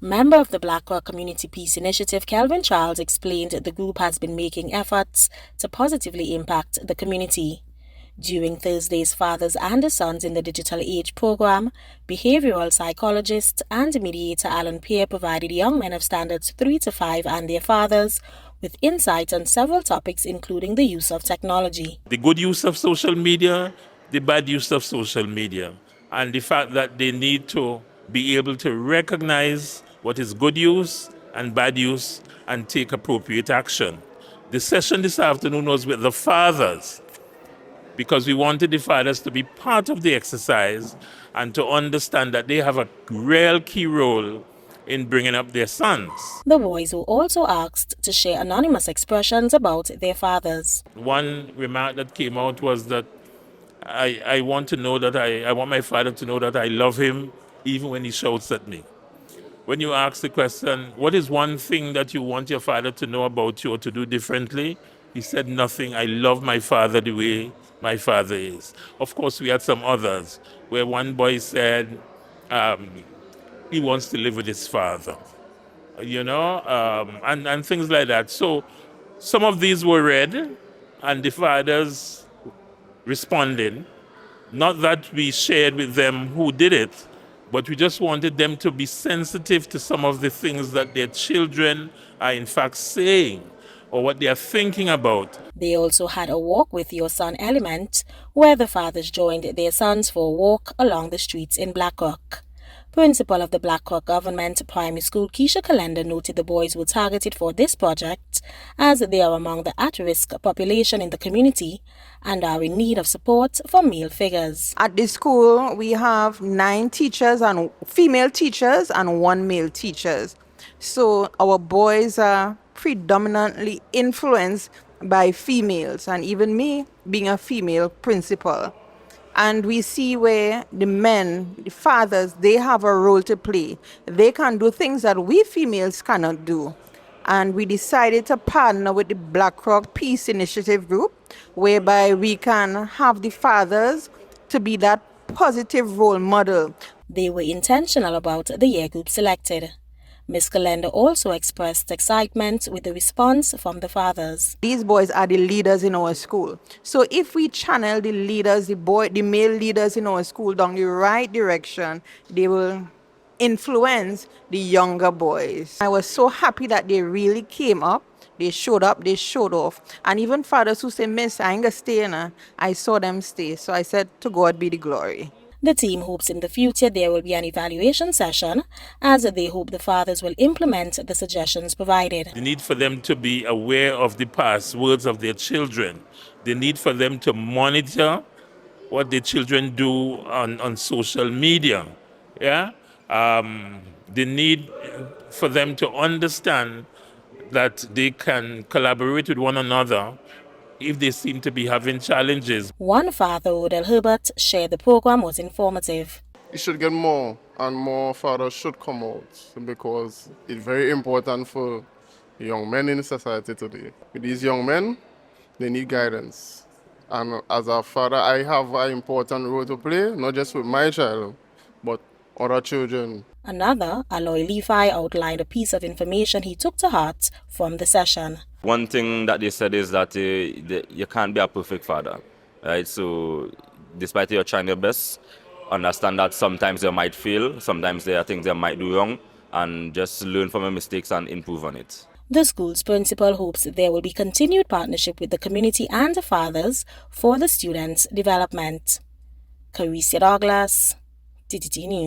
Member of the Black Rock Community Peace Initiative, Kelvin Charles, explained the group has been making efforts to positively impact the community. During Thursday's Fathers and Sons in the Digital Age program, Behavioural Psychologist and Mediator Pierre provided young men of standards 3 to 5 and their fathers with insight on several topics, including the use of technology. The good use of social media, the bad use of social media, and the fact that they need to be able to recognize what is good use and bad use and take appropriate action. The session this afternoon was with the fathers, because we wanted the fathers to be part of the exercise and to understand that they have a real key role in bringing up their sons. The boys were also asked to share anonymous expressions about their fathers. One remark that came out was that I want my father to know that I love him even when he shouts at me. When you ask the question, what is one thing that you want your father to know about you or to do differently? He said nothing. I love my father the way my father is. Of course, we had some others where one boy said he wants to live with his father, and things like that. So some of these were read and the fathers responded. Not that we shared with them who did it, but we just wanted them to be sensitive to some of the things that their children are in fact saying or what they are thinking about. They also had a walk with your son element, where the fathers joined their sons for a walk along the streets in Black Rock. Principal of the Black Rock Government Primary School, Keisha Kalenda, noted the boys were targeted for this project as they are among the at-risk population in the community and are in need of support from male figures. At the school, we have 9 teachers and female teachers and 1 male teachers. So our boys are predominantly influenced by females, and even me being a female principal. And we see where the men, the fathers, they have a role to play. They can do things that we females cannot do. And we decided to partner with the Black Rock Peace Initiative group, whereby we can have the fathers to be that positive role model. They were intentional about the year group selected. Ms. Kalenda also expressed excitement with the response from the fathers. These boys are the leaders in our school. So if we channel the leaders, the male leaders in our school down the right direction, they will influence the younger boys. I was so happy that they really came up. They showed up, they showed off. And even fathers who say, "Miss, I ain't gonna stay now," I saw them stay. So I said, to God be the glory. The team hopes in the future there will be an evaluation session, as they hope the fathers will implement the suggestions provided. The need for them to be aware of the past words of their children. The need for them to monitor what their children do on social media. The need for them to understand that they can collaborate with one another if they seem to be having challenges. One father, Odell Herbert, shared the program was informative. You should get more and more fathers should come out, because it's very important for young men in society today. With these young men, they need guidance. And as a father, I have an important role to play, not just with my child, but other children. Another, Aloy Levi, outlined a piece of information he took to heart from the session. One thing that they said is that you can't be a perfect father, right? So despite you trying your best, understand that sometimes you might fail, sometimes there are things you might do wrong, and just learn from your mistakes and improve on it. The school's principal hopes there will be continued partnership with the community and the fathers for the students' development. Carissa Douglas, TTT News.